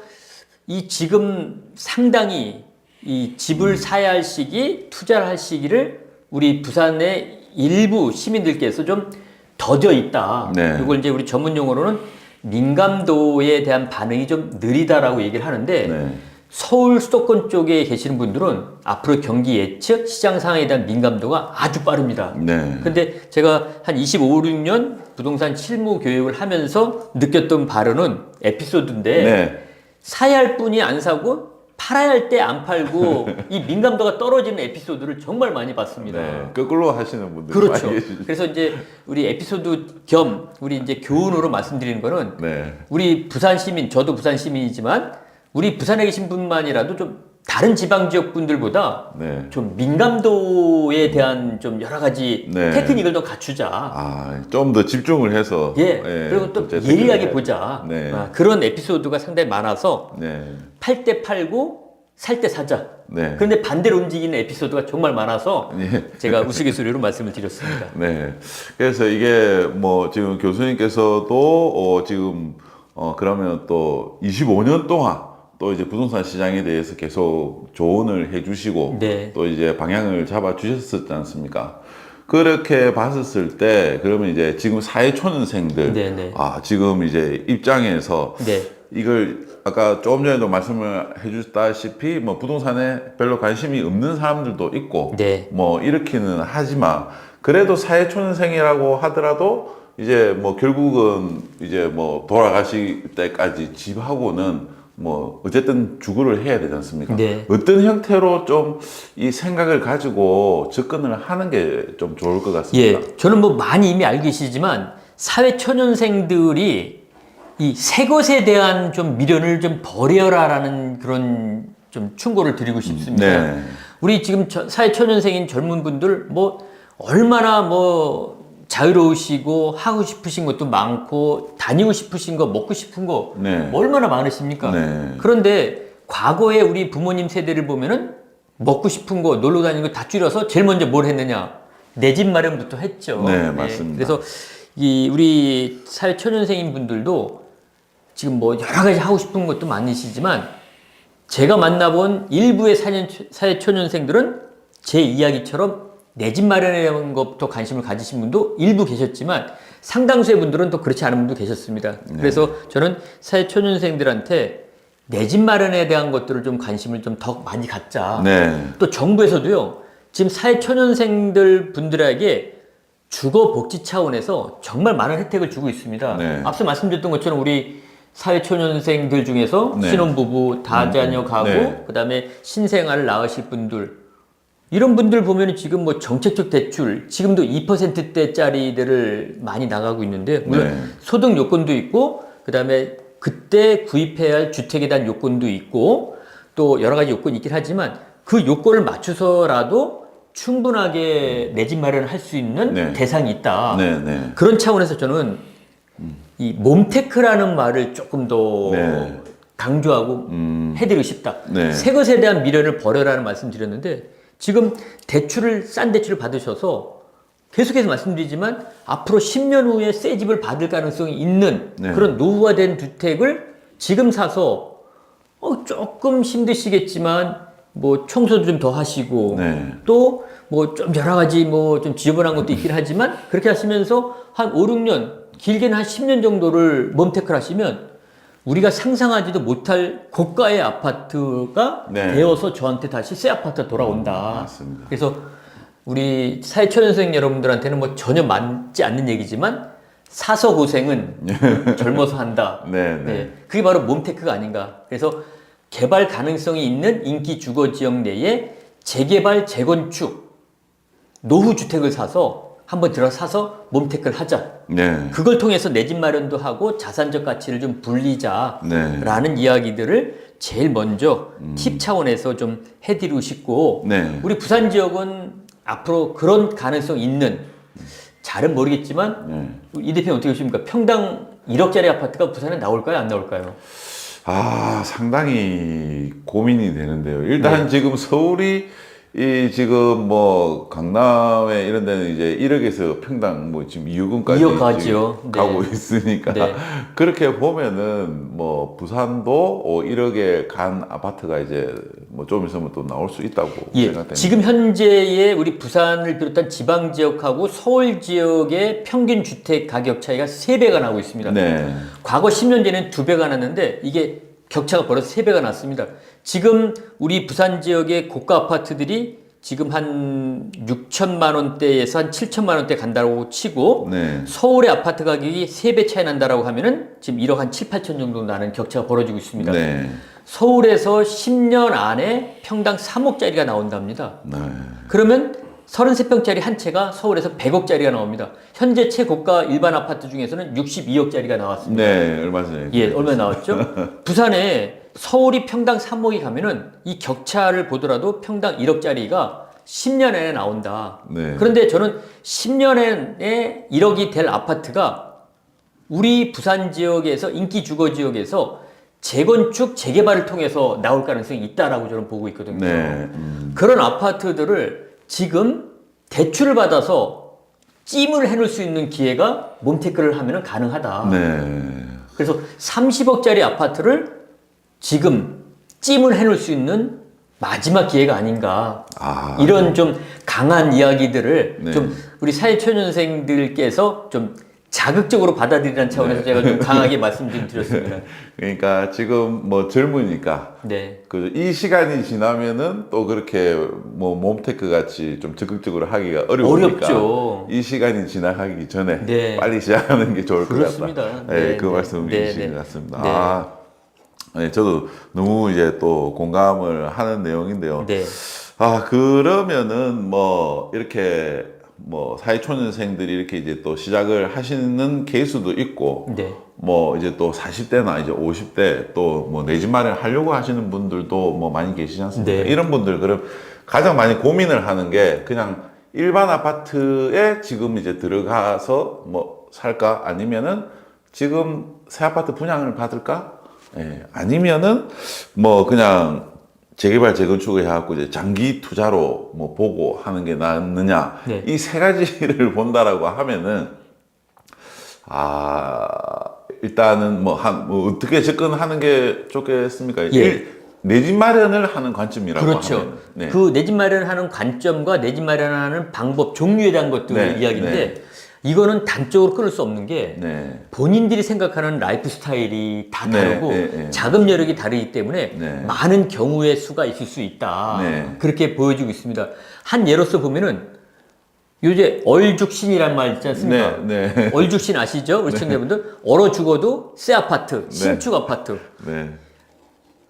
이 지금 상당히 이 집을 사야 할 시기, 투자를 할 시기를 우리 부산의 일부 시민들께서 좀 더뎌 있다. 네. 이걸 이제 우리 전문 용어로는 민감도에 대한 반응이 좀 느리다라고 얘기를 하는데 네. 서울 수도권 쪽에 계시는 분들은 앞으로 경기 예측, 시장 상황에 대한 민감도가 아주 빠릅니다. 네. 근데 제가 한 25, 6년 부동산 실무 교육을 하면서 느꼈던 바로는 에피소드인데 네. 사야 할 분이 안 사고 팔아야 할 때 안 팔고 이 민감도가 떨어지는 에피소드를 정말 많이 봤습니다. 네. 거꾸로 하시는 분들 그렇죠. 많이 계시죠. 그래서 이제 우리 에피소드 겸 우리 이제 교훈으로 말씀드리는 거는 네. 우리 부산 시민, 저도 부산 시민이지만 우리 부산에 계신 분만이라도 좀 다른 지방 지역 분들보다 네. 좀 민감도에 대한 좀 여러 가지 네. 테크닉을 더 갖추자. 아, 좀 더 집중을 해서 예. 그리고 또 어쨌든 예리하게 그래. 보자. 네. 그런 에피소드가 상당히 많아서 네. 팔 때 팔고 살 때 사자. 네. 그런데 반대로 움직이는 에피소드가 정말 많아서 예. 제가 우스갯소리로 말씀을 드렸습니다. 네. 그래서 이게 뭐 지금 교수님께서도 지금 그러면 또 25년 동안 또 이제 부동산 시장에 대해서 계속 조언을 해주시고 네. 또 이제 방향을 잡아 주셨었지 않습니까? 그렇게 봤었을 때 그러면 이제 지금 사회초년생들 네, 네. 지금 이제 입장에서 네. 이걸 아까 조금 전에도 말씀을 해주셨다시피 뭐 부동산에 별로 관심이 없는 사람들도 있고 네. 뭐 이렇기는 하지만 그래도 사회초년생이라고 하더라도 이제 뭐 결국은 이제 뭐 돌아가실 때까지 집하고는 뭐 어쨌든 주거를 해야 되지 않습니까? 네. 어떤 형태로 좀 이 생각을 가지고 접근을 하는 게 좀 좋을 것 같습니다. 예. 저는 뭐 많이 이미 알고 계시지만 사회 초년생들이 이 새 것에 대한 좀 미련을 좀 버려라라는 그런 좀 충고를 드리고 싶습니다. 네. 우리 지금 사회 초년생인 젊은 분들 뭐 얼마나 뭐 자유로우시고 하고 싶으신 것도 많고 다니고 싶으신 거 먹고 싶은 거 네. 얼마나 많으십니까? 네. 그런데 과거에 우리 부모님 세대를 보면은 먹고 싶은 거 놀러 다니는 거 다 줄여서 제일 먼저 뭘 했느냐? 내 집 마련부터 했죠. 네, 맞습니다. 그래서 이 우리 사회 초년생인 분들도 지금 뭐 여러 가지 하고 싶은 것도 많으시지만 제가 만나본 일부의 사회 초년생들은 제 이야기처럼 내 집 마련에 대한 것부터 관심을 가지신 분도 일부 계셨지만 상당수의 분들은 또 그렇지 않은 분도 계셨습니다. 그래서 저는 사회 초년생들한테 내 집 마련에 대한 것들을 좀 관심을 좀 더 많이 갖자. 네. 또 정부에서도요, 지금 사회 초년생들 분들에게 주거 복지 차원에서 정말 많은 혜택을 주고 있습니다. 네. 앞서 말씀드렸던 것처럼 우리 사회 초년생들 중에서 네. 신혼부부, 다자녀 가구, 네. 그다음에 신생아를 낳으실 분들, 이런 분들 보면 지금 뭐 정책적 대출, 지금도 2%대짜리들을 많이 나가고 있는데, 물론 네. 소득 요건도 있고, 그다음에 그때 구입해야 할 주택에 대한 요건도 있고, 또 여러 가지 요건이 있긴 하지만 그 요건을 맞춰서라도 충분하게 내 집 마련을 할 수 있는 네. 대상이 있다. 네. 네. 그런 차원에서 저는 이 몸테크라는 말을 조금 더 네. 강조하고 해드리고 싶다. 네. 새 것에 대한 미련을 버려라는 말씀 드렸는데 지금 싼 대출을 받으셔서 계속해서 말씀드리지만 앞으로 10년 후에 새 집을 받을 가능성이 있는 네. 그런 노후화된 주택을 지금 사서 조금 힘드시겠지만 뭐 청소도 좀 더 하시고 네. 또 뭐 좀 여러 가지 뭐 좀 지저분한 것도 있긴 하지만 그렇게 하시면서 한 5, 6년 길게는 한 10년 정도를 몸테크를 하시면 우리가 상상하지도 못할 고가의 아파트가 네. 되어서 저한테 다시 새 아파트가 돌아온다. 맞습니다. 그래서 우리 사회초년생 여러분들한테는 뭐 전혀 맞지 않는 얘기지만 사서 고생은 젊어서 한다. 네, 네. 네, 그게 바로 몸테크가 아닌가. 그래서 개발 가능성이 있는 인기 주거 지역 내에 재개발, 재건축, 노후 주택을 사서 한번 들어사서 몸테크를 하자. 네. 그걸 통해서 내 집 마련도 하고 자산적 가치를 좀 불리자라는 네. 이야기들을 제일 먼저 팁 차원에서 좀 해드리고 싶고 네. 우리 부산 지역은 앞으로 그런 가능성 있는 잘은 모르겠지만 이 대표님 어떻게 보십니까? 평당 1억짜리 아파트가 부산에 나올까요? 안 나올까요? 아, 상당히 고민이 되는데요. 일단 네. 지금 서울이 지금 뭐 강남에 이런 데는 이제 1억에서 평당 뭐 지금 2억 원까지 2억 가죠. 네. 가고 있으니까 네. 그렇게 보면은 뭐 부산도 1억에 간 아파트가 이제 뭐 좀 있으면 또 나올 수 있다고 예, 생각됩니다. 지금 현재의 우리 부산을 비롯한 지방 지역하고 서울 지역의 평균 주택 가격 차이가 3배가 나고 있습니다. 네. 과거 10년 전에는 2배가 났는데 이게 격차가 벌어서 3배가 났습니다. 지금 우리 부산 지역의 고가 아파트들이 지금 한 6천만 원대에서 한 7천만 원대 간다고 치고 네. 서울의 아파트 가격이 3배 차이 난다라고 하면은 지금 1억 한 7, 8천 정도 나는 격차가 벌어지고 있습니다. 네. 서울에서 10년 안에 평당 3억짜리가 나온답니다. 네. 그러면 33평짜리 한 채가 서울에서 100억짜리가 나옵니다. 현재 최고가 일반 아파트 중에서는 62억짜리가 나왔습니다. 네, 얼마 전에. 예, 얼마 나왔죠? 부산에 서울이 평당 3억이 가면은 이 격차를 보더라도 평당 1억짜리가 10년 안에 나온다. 네. 그런데 저는 10년에 1억이 될 아파트가 우리 부산 지역에서 인기 주거 지역에서 재건축, 재개발을 통해서 나올 가능성이 있다라고 저는 보고 있거든요. 네. 그런 아파트들을 지금 대출을 받아서 찜을 해놓을 수 있는 기회가 몸테크를 하면 가능하다. 네. 그래서 30억짜리 아파트를 지금 찜을 해놓을 수 있는 마지막 기회가 아닌가. 이런 좀 강한 이야기들을 네. 좀 우리 사회초년생들께서 좀 자극적으로 받아들이라는 차원에서 제가 좀 강하게 말씀 좀 드렸습니다. 그러니까 지금 뭐 젊으니까 네. 이 시간이 지나면은 또 그렇게 뭐 몸테크 같이 좀 적극적으로 하기가 어려우니까 어렵죠. 이 시간이 지나가기 전에 네. 빨리 시작하는 게 좋을 것 그렇습니다. 같다. 네, 그 네. 말씀이신 네, 것 네. 같습니다. 네. 네, 저도 너무 이제 또 공감을 하는 내용인데요. 네. 그러면은 뭐 이렇게 뭐 사회초년생들이 이렇게 이제 또 시작을 하시는 케이스도 있고 네. 뭐 이제 또 40대나 이제 50대 또 뭐 내 집 마련 하려고 하시는 분들도 뭐 많이 계시지 않습니까? 네. 이런 분들 그럼 가장 많이 고민을 하는 게 그냥 일반 아파트에 지금 이제 들어가서 뭐 살까 아니면은 지금 새 아파트 분양을 받을까? 예, 아니면은 뭐 그냥 재개발 재건축을 해갖고 이제 장기 투자로 뭐 보고 하는 게 낫느냐 네. 이 세 가지를 본다라고 하면은 일단은 뭐 어떻게 접근하는 게 좋겠습니까? 예. 내 집 마련을 하는 관점이라고 그렇죠. 하면 네. 그 내 집 마련하는 관점과 내 집 마련하는 방법, 종류에 대한 것들 네, 이야기인데 네. 이거는 단적으로 끊을 수 없는 게 네. 본인들이 생각하는 라이프 스타일이 다 네, 다르고 네, 네. 자금 여력이 다르기 때문에 네. 많은 경우의 수가 있을 수 있다. 네. 그렇게 보여지고 있습니다. 한 예로서 보면은 요새 얼죽신이란 말 있지 않습니까? 네, 네. 얼죽신 아시죠? 우리 시청자분들 얼어 죽어도 새 아파트, 신축 아파트. 네.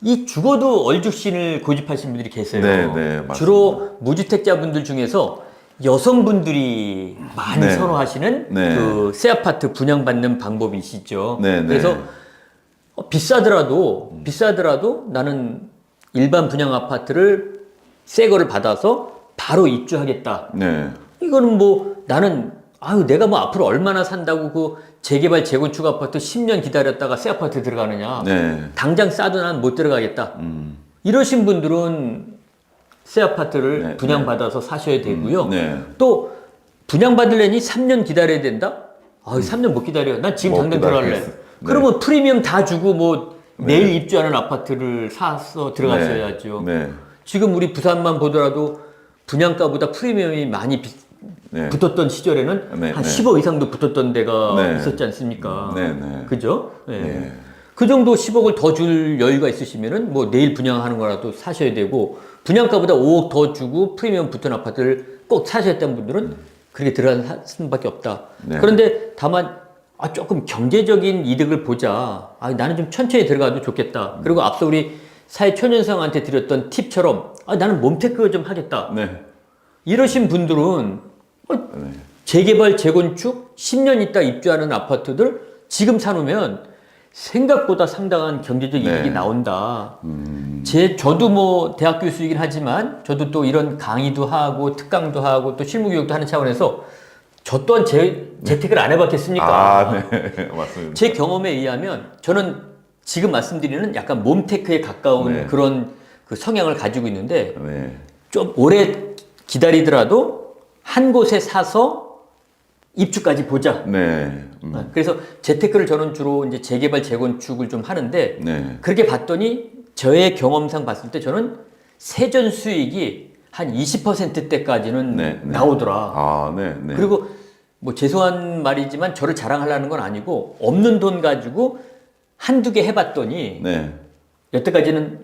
이 죽어도 얼죽신을 고집하시는 분들이 계세요. 네, 네, 맞습니다. 주로 무주택자분들 중에서 여성분들이 많이 네. 선호하시는 네. 그 새 아파트 분양받는 방법이시죠. 네, 네. 그래서 비싸더라도 나는 일반 분양 아파트를 새 거를 받아서 바로 입주하겠다. 네. 이거는 뭐 나는 내가 뭐 앞으로 얼마나 산다고 그 재개발 재건축 아파트 10년 기다렸다가 새 아파트 들어가느냐. 네. 당장 싸도 난 못 들어가겠다. 이러신 분들은 새 아파트를 네, 분양받아서 사셔야 되고요. 네. 또 분양받으려니 3년 기다려야 된다? 3년 못 기다려. 난 지금 못 당장 들어갈래. 기다리겠어. 네. 그러면 프리미엄 다 주고 뭐 내일 입주하는 아파트를 사서 들어가셔야죠. 네. 지금 우리 부산만 보더라도 분양가보다 프리미엄이 많이 네. 붙었던 시절에는 네, 한 네. 10억 이상도 붙었던 데가 네. 있었지 않습니까? 네, 네. 그죠? 네. 네. 그 정도 10억을 더 줄 여유가 있으시면은 뭐 내일 분양하는 거라도 사셔야 되고 분양가보다 5억 더 주고 프리미엄 붙은 아파트를 꼭 사셨던 분들은 그렇게 들어갈 수밖에 없다. 네. 그런데 다만 조금 경제적인 이득을 보자. 나는 좀 천천히 들어가도 좋겠다. 그리고 앞서 우리 사회 초년생한테 드렸던 팁처럼 나는 몸테크 좀 하겠다. 네. 이러신 분들은 네. 재개발, 재건축 10년 있다 입주하는 아파트들 지금 사놓으면 생각보다 상당한 경제적 이익이 네. 나온다. 저도 뭐 대학 교수이긴 하지만 저도 또 이런 강의도 하고 특강도 하고 또 실무 교육도 하는 차원에서 저 또한 재테크를 안 해봤겠습니까? 네. 맞습니다. 제 경험에 의하면 저는 지금 말씀드리는 약간 몸테크에 가까운 네. 그런 그 성향을 가지고 있는데 네. 좀 오래 기다리더라도 한 곳에 사서 입주까지 보자. 네. 그래서 재테크를 저는 주로 이제 재개발, 재건축을 좀 하는데 네. 그렇게 봤더니 저의 경험상 봤을 때 저는 세전 수익이 한 20%대까지는 네, 네. 나오더라. 네. 네. 그리고 뭐 죄송한 말이지만 저를 자랑하려는 건 아니고 없는 돈 가지고 한두 개 해봤더니 네. 여태까지는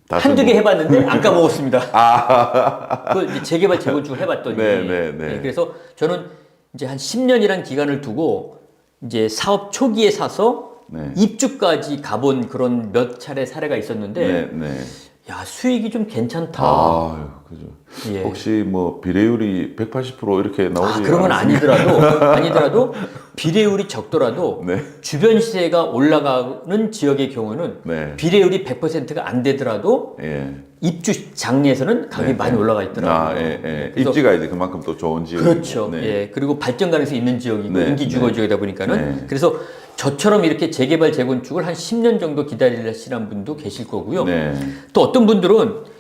다 한두 개 뭐- 해봤는데 안 까먹었습니다. 그걸 이제 재개발, 재건축을 해봤더니. 네. 그래서 저는 이제 한 10년이란 기간을 두고 이제 사업 초기에 사서 네. 입주까지 가본 그런 몇 차례 사례가 있었는데, 네. 야, 수익이 좀 괜찮다. 그죠. 예. 혹시 뭐 비례율이 180% 이렇게 나오지 그런 건 않았습니까? 아니더라도 비례율이 적더라도 네. 주변 시세가 올라가는 지역의 경우는 네. 비례율이 100%가 안 되더라도 예. 입주 장려에서는 가격이 많이 올라가 있더라고요. 예. 입지가 이제 그만큼 또 좋은 지역. 그렇죠. 네. 예. 그리고 발전 가능성이 있는 지역이고 네. 인기 주거 네. 지역이다 보니까는 네. 그래서 저처럼 이렇게 재개발, 재건축을 한 10년 정도 기다리시는 분도 계실 거고요. 네. 또 어떤 분들은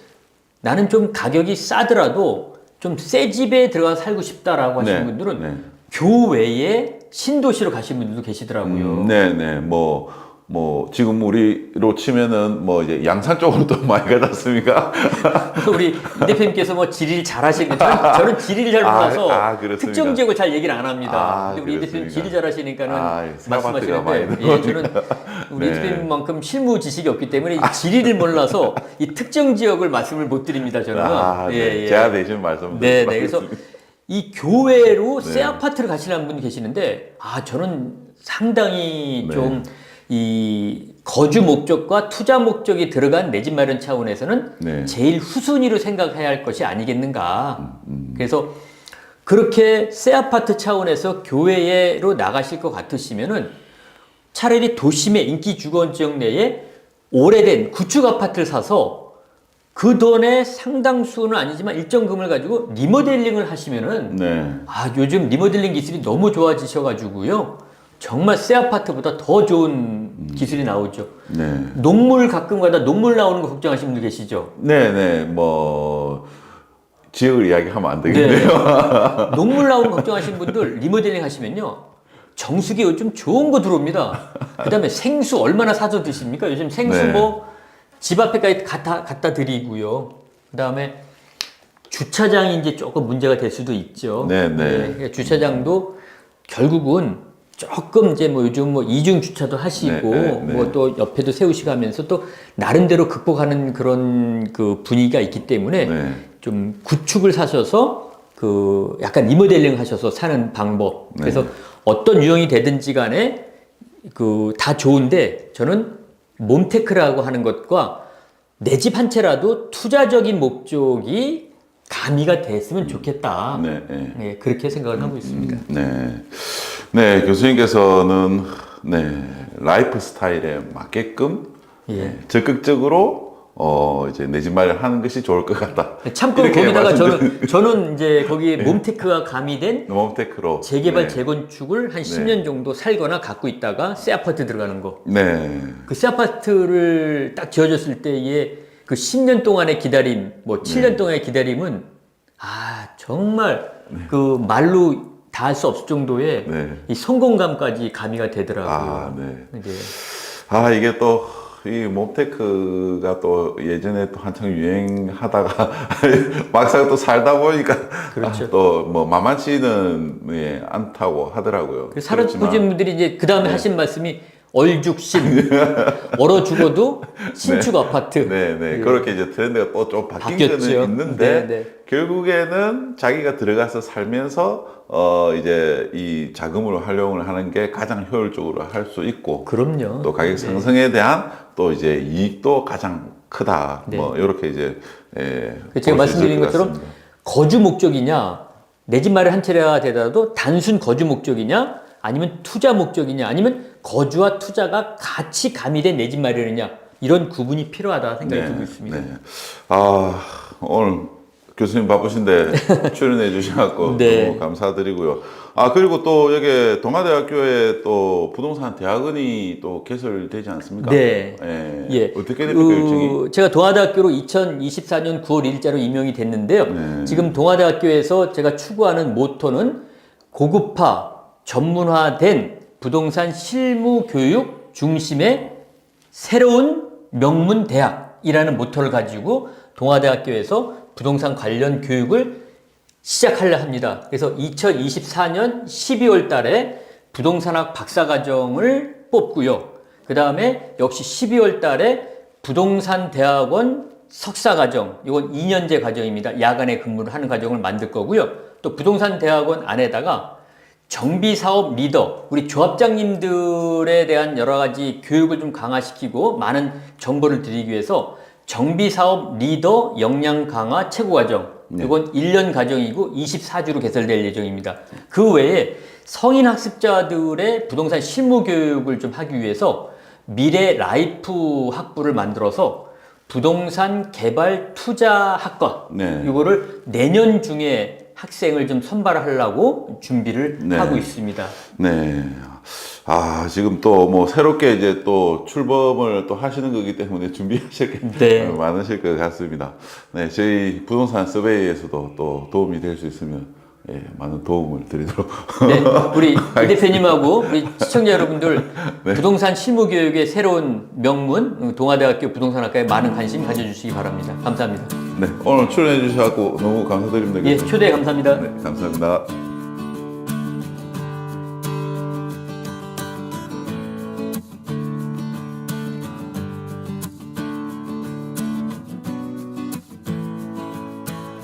나는 좀 가격이 싸더라도 좀 새 집에 들어가 살고 싶다라고 하시는 네. 분들은 네. 교외에 신도시로 가신 분들도 계시더라고요. 네네. 뭐 지금 우리로 치면은 뭐 이제 양산 쪽으로 또 많이 가지 않습니까? 그래서 우리 이 대표님께서 뭐 지리를 잘 하시는 저는 지리를 잘 몰라서 그렇습니까? 특정 지역을 잘 얘기를 안 합니다. 근데 우리 이 대표님 그렇습니까? 지리 잘 하시니까는 생각보다 많이 말씀하시는데 예, 저는 우리 네. 대표님만큼 실무 지식이 없기 때문에 이 지리를 몰라서 이 특정 지역을 말씀을 못 드립니다. 저는 네. 제가 대신 말씀드리겠습니다. 네, 그래서 이 교외로 네. 새 아파트를 가시는 분이 계시는데 저는 상당히 네. 좀 이 거주 목적과 투자 목적이 들어간 내 집 마련 차원에서는 네. 제일 후순위로 생각해야 할 것이 아니겠는가. 그래서 그렇게 새 아파트 차원에서 교외로 나가실 것 같으시면은 차라리 도심의 인기 주거 지역 내에 오래된 구축 아파트를 사서 그 돈의 상당수는 아니지만 일정 금을 가지고 리모델링을 하시면은 네. 요즘 리모델링 기술이 너무 좋아지셔가지고요. 정말 새 아파트보다 더 좋은 기술이 나오죠. 네. 녹물 가끔 가다 녹물 나오는 거 걱정하시는 분들 계시죠? 네네. 뭐 지역을 이야기하면 안 되겠네요. 녹물 나오는 거 걱정하시는 분들 리모델링 하시면요. 정수기 요즘 좋은 거 들어옵니다. 그 다음에 생수 얼마나 사서 드십니까? 요즘 생수 네. 뭐 집 앞에까지 갖다 드리고요. 그 다음에 주차장이 이제 조금 문제가 될 수도 있죠. 네. 그러니까 주차장도 결국은 조금 이제 뭐 요즘 뭐 이중 주차도 하시고 네. 뭐 또 옆에도 세우시고 하면서 또 나름대로 극복하는 그런 그 분위기가 있기 때문에 네. 좀 구축을 사셔서 그 약간 리모델링 하셔서 사는 방법. 네. 그래서 어떤 유형이 되든지 간에 그 다 좋은데 저는 몸테크라고 하는 것과 내 집 한 채라도 투자적인 목적이 가미가 됐으면 좋겠다. 네. 예, 그렇게 생각을 하고 있습니다. 네. 네, 교수님께서는 네, 라이프 스타일에 맞게끔 예. 적극적으로 이제 내 집 마련하는 것이 좋을 것 같다. 참고 이렇게 거기다가 말씀드리- 저는 이제 거기에 몸테크가 가미된 몸테크로 재개발 네. 재건축을 한 10년 정도 살거나 갖고 있다가 새 아파트 들어가는 거. 네. 그 새 아파트를 딱 지어졌을 때의 그 10년 동안의 기다림, 뭐 7년 동안의 기다림은 정말 그 말로 다 할 수 없을 정도의 네. 이 성공감까지 가미가 되더라고요. 네. 이제 이게 또 이 몸테크가 또 예전에 또 한창 유행하다가 막상 또 살다 보니까 그렇죠. 또 뭐 만만치는 않다고 하더라고요. 살아보신 분들이 이제 그 다음에 하신 말씀이 얼죽신, 얼어 죽어도 신축 아파트. 네네. 예. 그렇게 이제 트렌드가 또 좀 바뀐 바뀌었죠. 거는 있는데, 네, 네. 결국에는 자기가 들어가서 살면서, 이제 이 자금으로 활용을 하는 게 가장 효율적으로 할 수 있고, 그럼요. 또 가격 상승에 대한 또 이제 이익도 가장 크다. 네. 뭐, 이렇게 이제, 제가 볼수 있을 말씀드린 것 것처럼 같습니다. 거주 목적이냐, 내 집 마련 한 채가 되더라도 단순 거주 목적이냐, 아니면 투자 목적이냐, 아니면 거주와 투자가 같이 가미된 내 집 마련이냐, 이런 구분이 필요하다 생각이 들고 있습니다. 네. 아, 오늘 교수님 바쁘신데 출연해 주셔서 네. 너무 감사드리고요. 아, 그리고 또 여기 동아대학교에 또 부동산 대학원이 또 개설되지 않습니까? 네. 예. 어떻게 됩니까, 일정이? 제가 동아대학교로 2024년 9월 1일자로 임명이 됐는데요. 네. 지금 동아대학교에서 제가 추구하는 모토는 고급화, 전문화된 부동산 실무 교육 중심의 새로운 명문 대학이라는 모토를 가지고 동아대학교에서 부동산 관련 교육을 시작하려 합니다. 그래서 2024년 12월 달에 부동산학 박사과정을 뽑고요. 그 다음에 역시 12월 달에 부동산 대학원 석사과정, 이건 2년제 과정입니다. 야간에 근무를 하는 과정을 만들 거고요. 또 부동산 대학원 안에다가 정비사업 리더, 우리 조합장님들에 대한 여러 가지 교육을 좀 강화시키고 많은 정보를 드리기 위해서 정비사업 리더 역량 강화 최고과정, 이건 1년 과정이고 24주로 개설될 예정입니다. 그 외에 성인 학습자들의 부동산 실무 교육을 좀 하기 위해서 미래 라이프 학부를 만들어서 부동산 개발 투자 학과, 네. 이거를 내년 중에 학생을 좀 선발하려고 준비를 네. 하고 있습니다. 네. 아, 지금 또 뭐 새롭게 이제 또 출범을 또 하시는 거기 때문에 준비하실 게 네. 많으실 것 같습니다. 네, 저희 부동산 서베이에서도 또 도움이 될 수 있으면 예, 많은 도움을 드리도록. 네, 우리 이 대표님하고 우리 시청자 여러분들 부동산 실무 교육의 새로운 명문 동아대학교 부동산학과에 많은 관심 가져주시기 바랍니다. 감사합니다. 네, 오늘 출연해 주셔서 너무 감사드립니다. 예, 초대 감사합니다. 네, 감사합니다.